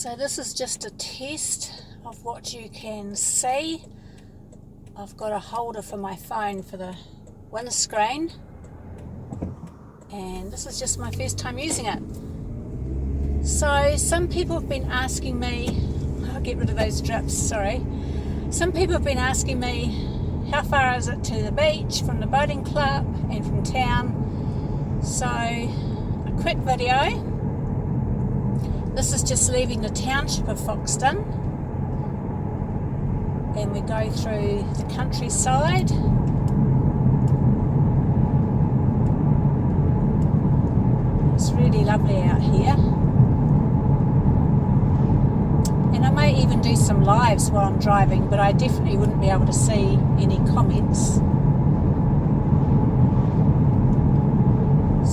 So this is just a test of what you can see. I've got a holder for my phone for the windscreen, and this is just my first time using it. So some people have been asking me, I'll get rid of those drips, sorry. Some people have been asking me, how far is it to the beach from the boating club and from town? So a quick video. This is just leaving the township of Foxton, and we go through the countryside. It's really lovely out here, and I may even do some lives while I'm driving, but I definitely wouldn't be able to see any comments.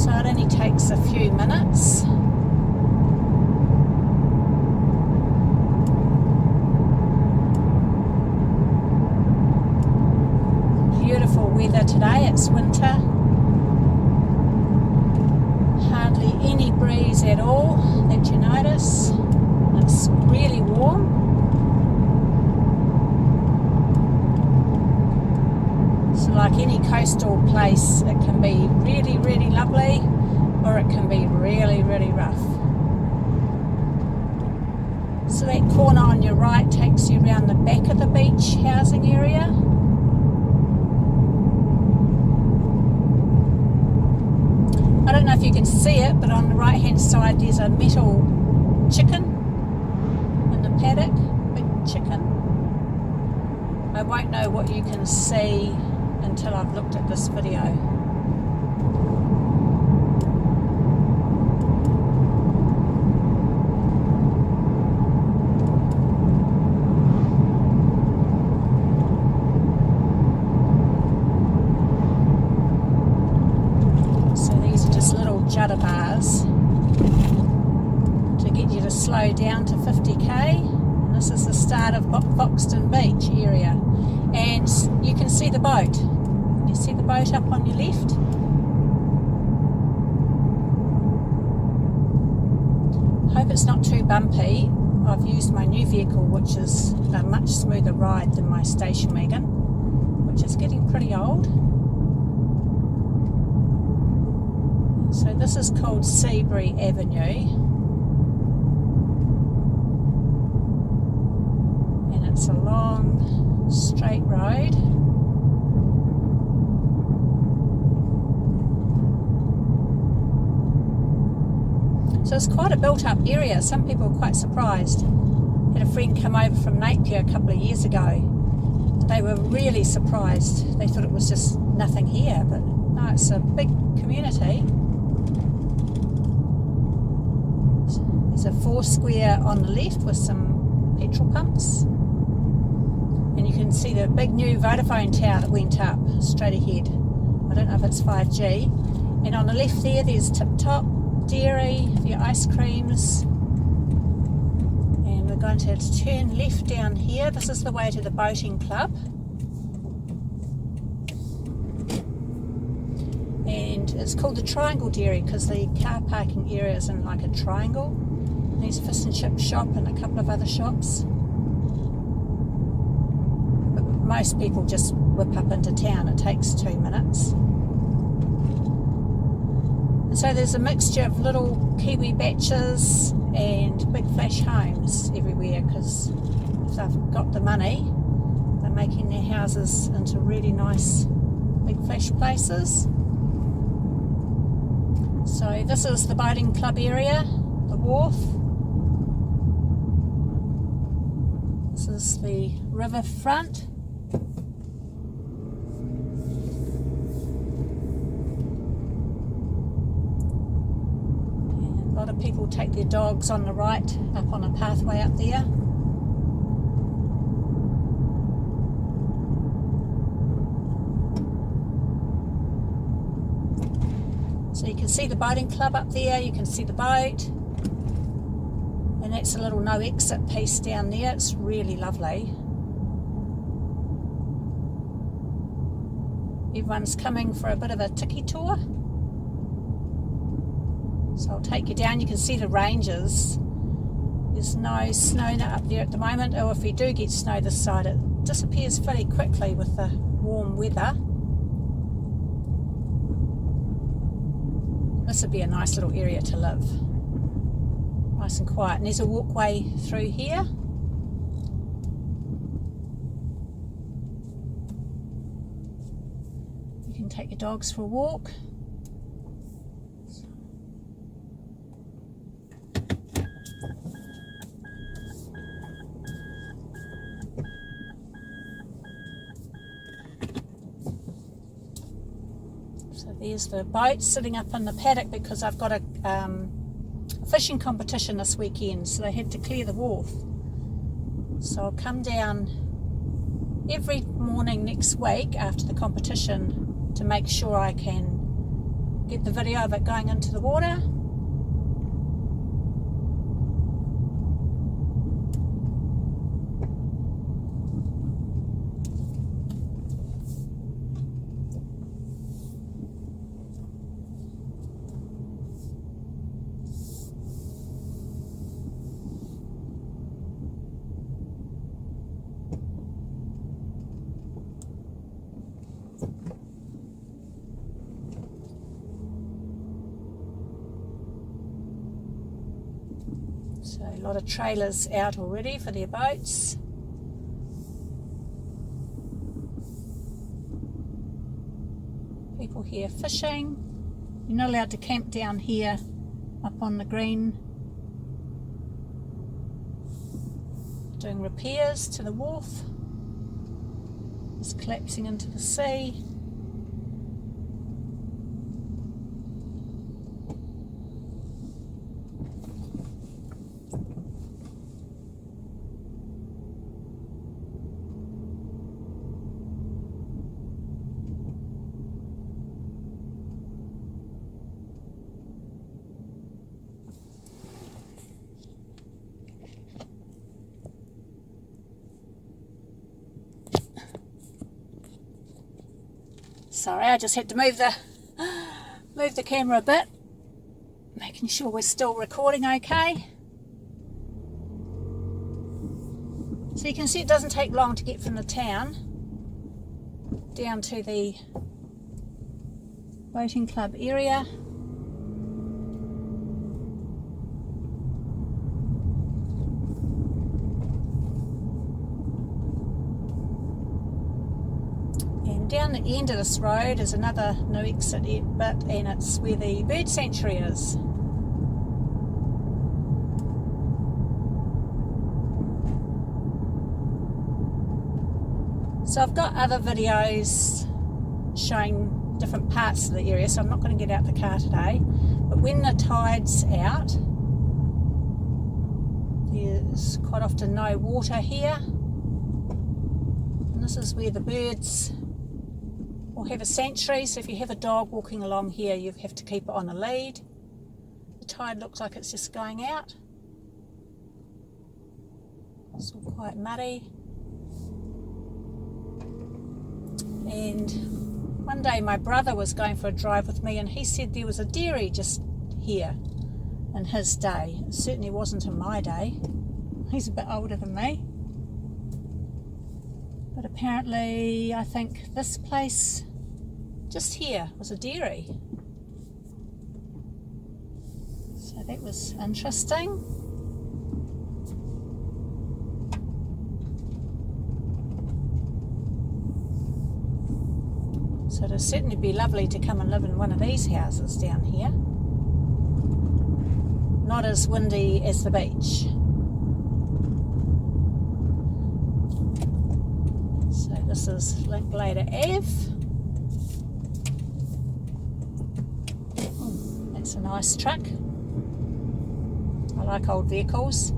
So it only takes a few minutes. Beautiful weather today, it's winter. Hardly any breeze at all that you notice. It's really warm. So like any coastal place, it can be really, really lovely, or it can be really, really rough. So that corner on your right takes you around the back of the beach housing area. I don't know if you can see it, but on the right hand side there's a metal chicken in the paddock, big chicken. I won't know what you can see until I've looked at this video. Judder bars to get you to slow down to 50k, and this is the start of Foxton Beach area, and you can see the boat. You see the boat up on your left? Hope it's not too bumpy. I've used my new vehicle, which is a much smoother ride than my station wagon, which is getting pretty old. So this is called Seabury Avenue, and it's a long straight road. So it's quite a built up area. Some people are quite surprised. Had a friend come over from Napier a couple of years ago. They were really surprised. They thought it was just nothing here, but no, it's a big community. There's a 4 square on the left with some petrol pumps, and you can see the big new Vodafone tower that went up straight ahead. I don't know if it's 5G. And on the left there's Tip Top Dairy for your ice creams, and we're going to turn left down here. This is the way to the boating club, and it's called the Triangle Dairy because the car parking area is in like a triangle. There's a fish and chip shop and a couple of other shops. But most people just whip up into town. It takes 2 minutes. And so there's a mixture of little Kiwi batches and big flash homes everywhere, because if they've got the money, they're making their houses into really nice big flash places. So this is the boating club area, the wharf. This is the riverfront. And a lot of people take their dogs on the right, up on a pathway up there. So you can see the boating club up there, you can see the boat. And that's a little no exit piece down there. It's really lovely. Everyone's coming for a bit of a tiki tour. So I'll take you down. You can see the ranges. There's no snow up there at the moment, or if we do get snow this side, it disappears fairly quickly with the warm weather. This would be a nice little area to live. Nice and quiet. And there's a walkway through here. You can take your dogs for a walk. So there's the boat sitting up in the paddock because I've got a fishing competition this weekend, so they had to clear the wharf. So I'll come down every morning next week after the competition to make sure I can get the video of it going into the water. So a lot of trailers out already for their boats. People here fishing. You're not allowed to camp down here up on the green. Doing repairs to the wharf. It's collapsing into the sea. Sorry, I just had to move the camera a bit, making sure we're still recording okay. So you can see it doesn't take long to get from the town down to the boating club area. Down the end of this road is another no exit bit, and it's where the bird sanctuary is. So I've got other videos showing different parts of the area, so I'm not going to get out the car today. But when the tide's out, there's quite often no water here. And this is where the birds will have a sanctuary, so if you have a dog walking along here, you have to keep it on a lead. The tide looks like it's just going out. It's all quite muddy. And one day my brother was going for a drive with me, and he said there was a dairy just here in his day. It certainly wasn't in my day. He's a bit older than me. But apparently, I think this place just here was a dairy. So that was interesting. So it'd certainly be lovely to come and live in one of these houses down here. Not as windy as the beach. So this is Linklater Ave. Oh, that's a nice truck. I like old vehicles.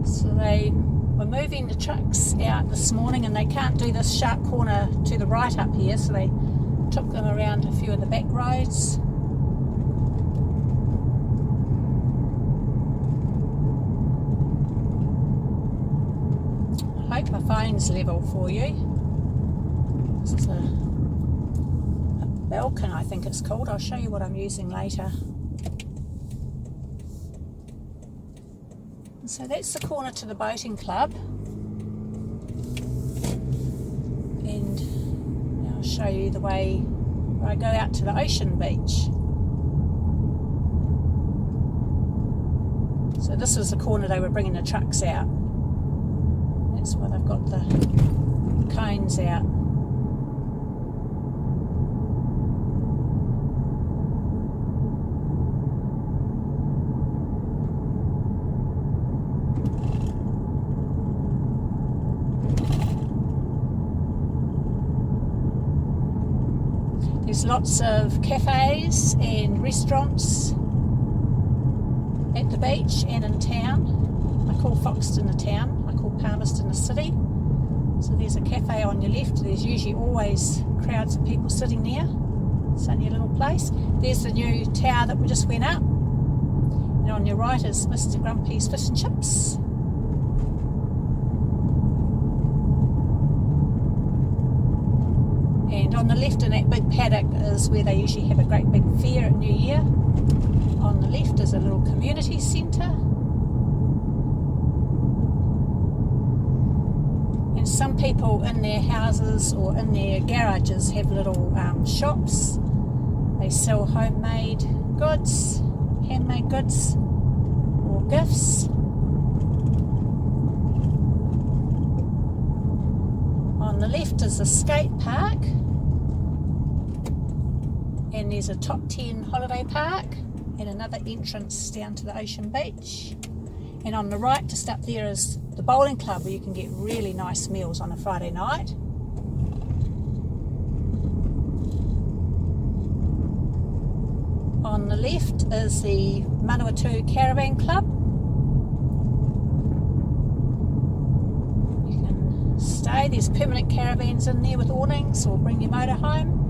So they were moving the trucks out this morning, and they can't do this sharp corner to the right up here, so they took them around a few of the back roads. phone's level for you. This is a Belkin, I think it's called. I'll show you what I'm using later. So that's the corner to the boating club. And now I'll show you the way where I go out to the ocean beach. So this was the corner they were bringing the trucks out. That's why they've got the cones out. There's lots of cafes and restaurants at the beach and in town. I call Foxton the town, I call Palmerston the city. So there's a cafe on your left, there's usually always crowds of people sitting there. It's only a little place. There's the new tower that we just went up. And on your right is Mr. Grumpy's Fish and Chips. And on the left in that big paddock is where they usually have a great big fair at New Year. On the left is a little community centre. And some people in their houses or in their garages have little shops. They sell homemade goods, handmade goods or gifts. On the left is the skate park. And there's a top 10 holiday park and another entrance down to the ocean beach. And on the right, just up there, is the bowling club where you can get really nice meals on a Friday night. On the left is the Manawatu Caravan Club. You can stay, there's permanent caravans in there with awnings, or bring your motor home.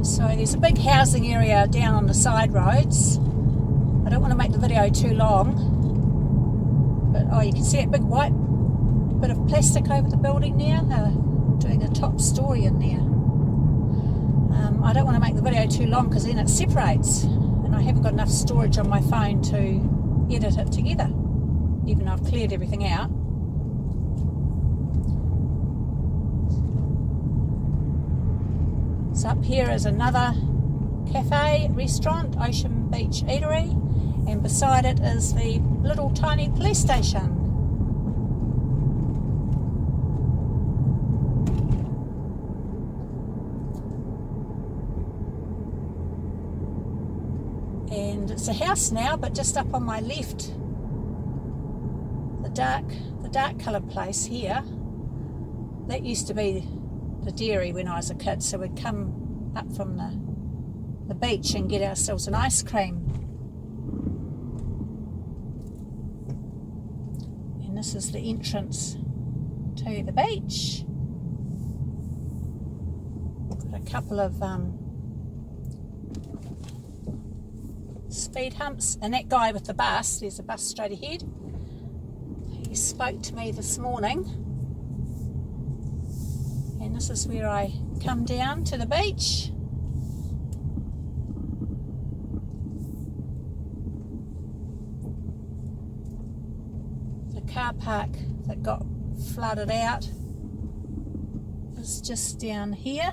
So there's a big housing area down on the side roads. I don't want to make the video too long, but you can see that big white bit of plastic over the building there. They're doing a top story in there. I don't want to make the video too long because then it separates and I haven't got enough storage on my phone to edit it together, even though I've cleared everything out. So up here is another cafe, restaurant, Ocean Beach Eatery, and beside it is the little tiny police station. And it's a house now, but just up on my left, the dark coloured place here, that used to be the dairy when I was a kid, so we'd come up from the beach and get ourselves an ice cream. And this is the entrance to the beach. Got a couple of speed humps, and that guy with the bus, there's a bus straight ahead, he spoke to me this morning. And this is where I come down to the beach. The car park that got flooded out is just down here.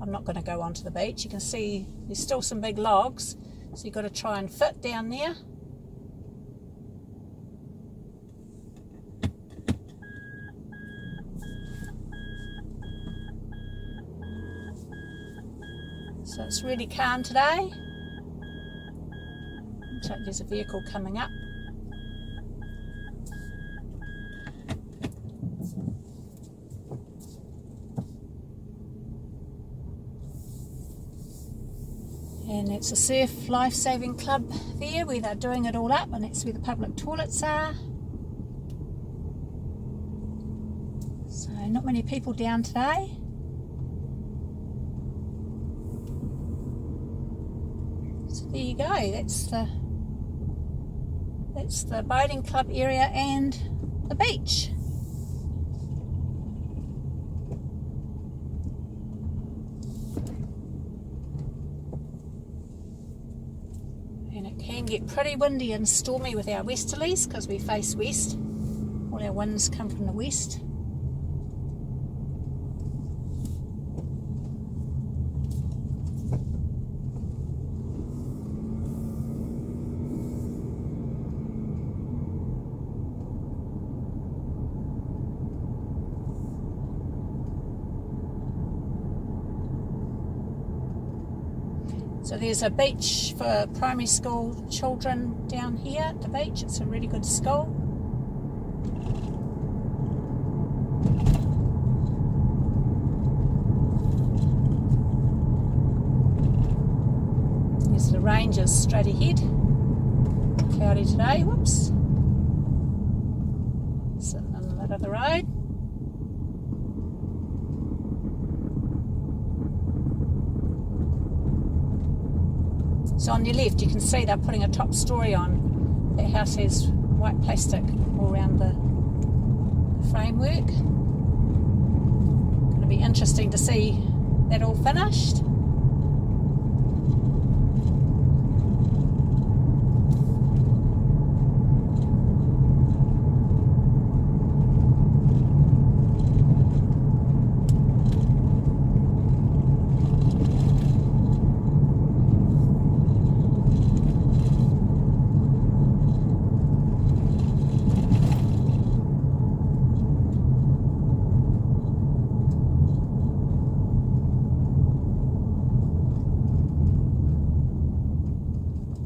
I'm not going to go onto the beach. You can see there's still some big logs, so you've got to try and fit down there. So it's really calm today. Looks like there's a vehicle coming up. And it's a surf life-saving club there where they're doing it all up, and that's where the public toilets are. So not many people down today. there you go. That's the boating club area and the beach. And it can get pretty windy and stormy with our westerlies because we face west. All our winds come from the west. So there's a beach for primary school children down here at the beach. It's a really good school. There's the ranges straight ahead. Cloudy today, whoops. Sitting in the middle of the road. So on your left you can see they're putting a top story on. That house has white plastic all around the framework. Going to be interesting to see that all finished.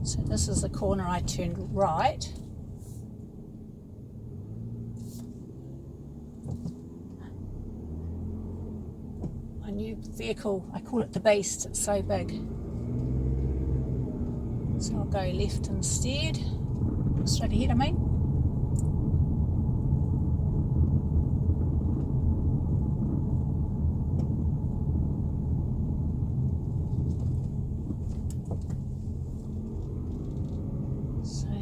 So this is the corner I turned right. My new vehicle, I call it the Beast, it's so big. So I'll go left instead, straight ahead I mean.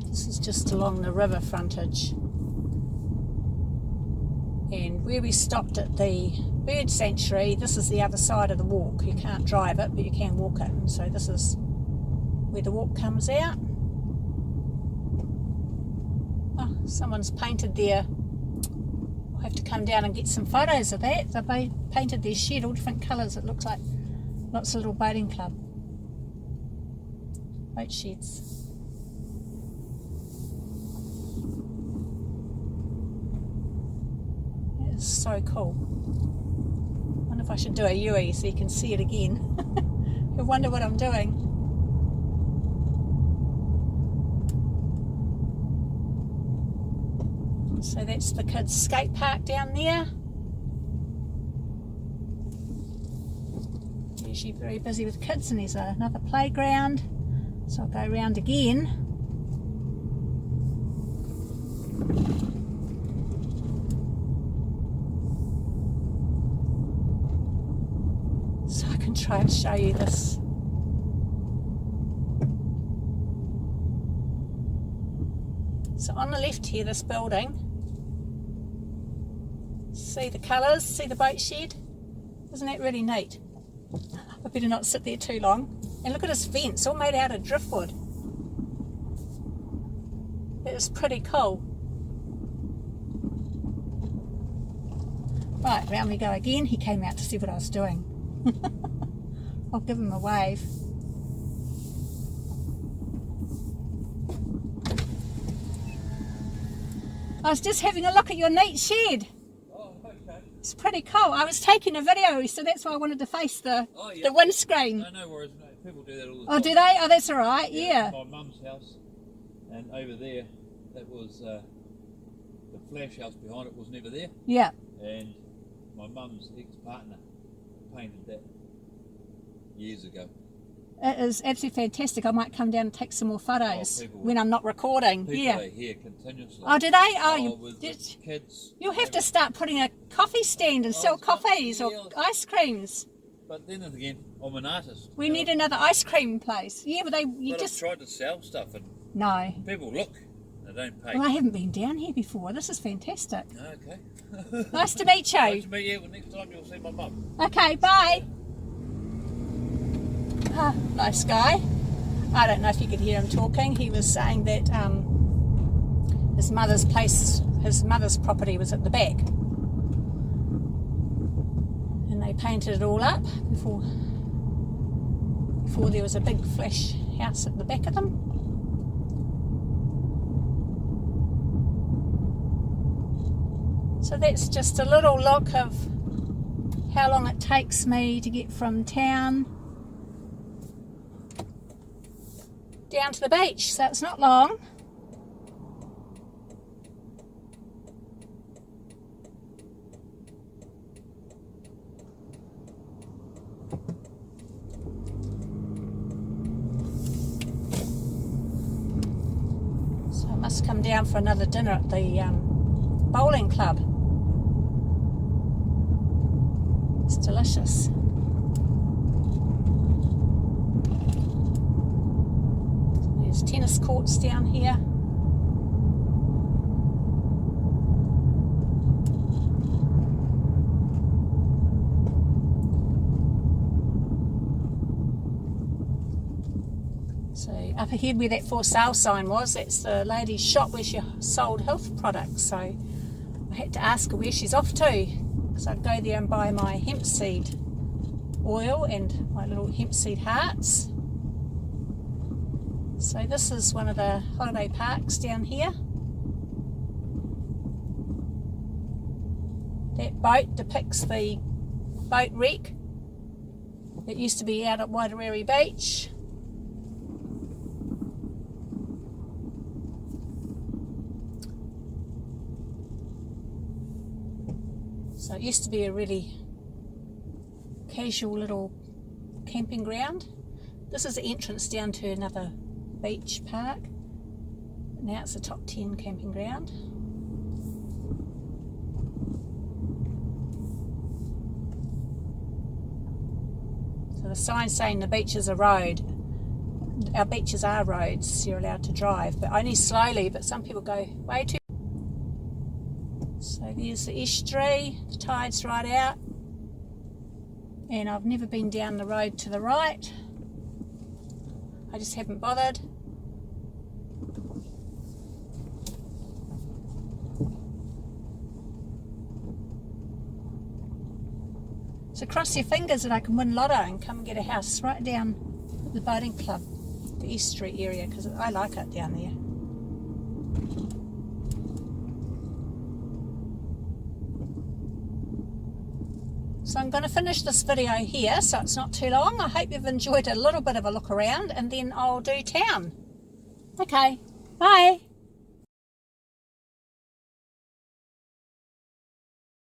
This is just along the river frontage, and where we stopped at the bird sanctuary, this is the other side of the walk. You can't drive it, but you can walk it, and so this is where the walk comes out. Oh, someone's painted there. I'll have to come down and get some photos of that. They painted their shed all different colours. It looks like lots of little boating club boat sheds. It's so cool. I wonder if I should do a UE so you can see it again. I wonder what I'm doing. So that's the kids' skate park down there. Usually very busy with kids, and there's another playground. So I'll go around again. So I can try and show you this. So on the left here, this building, see the colours, see the boat shed? Isn't that really neat? I better not sit there too long. And look at this fence, all made out of driftwood. It is pretty cool. Right, round we go again. He came out to see what I was doing. I'll give him a wave. I was just having a look at your neat shed. Oh, okay. It's pretty cool. I was taking a video, so that's why I wanted to face the windscreen. No worries, mate. People do that all the time. Oh, do they? Oh, that's all right. Yeah. My mum's house, and over there, that was the flash house behind it was never there. Yeah. And my mum's ex-partner painted that years ago. It is absolutely fantastic. I might come down and take some more photos when would. I'm not recording. People Yeah. are here continuously. Oh, do they? Oh, with kids. You'll have to start putting a coffee stand and sell coffees or ice creams. But then again, I'm an artist. We need another ice cream place. Yeah, but But I've tried to sell stuff and No. people look, they don't pay. Well, I haven't been down here before. This is fantastic. Okay. Nice to meet you. Nice to meet you. Well, next time you'll see my mum. Okay, bye. Nice guy. I don't know if you could hear him talking. He was saying that his mother's property was at the back. And they painted it all up before there was a big flash house at the back of them. So that's just a little look of how long it takes me to get from town down to the beach. So it's not long. So I must come down for another dinner at the bowling club. It's delicious. There's tennis courts down here. So up ahead where that for sale sign was, that's the lady's shop where she sold health products. So I had to ask her where she's off to, because I'd go there and buy my hemp seed oil and my little hemp seed hearts. So this is one of the holiday parks down here. That boat depicts the boat wreck that used to be out at Waitarere Beach. So it used to be a really casual little camping ground. This is the entrance down to another beach park. Now it's a top 10 camping ground. So the sign saying the beach is a road. Our beaches are roads, you're allowed to drive, but only slowly, but some people go way too. So there's the estuary, the tide's right out, and I've never been down the road to the right. I just haven't bothered. So cross your fingers that I can win lotto and come and get a house right down at the boating club, the estuary area, because I like it down there. So I'm going to finish this video here so it's not too long. I hope you've enjoyed a little bit of a look around, and then I'll do town. Okay, bye.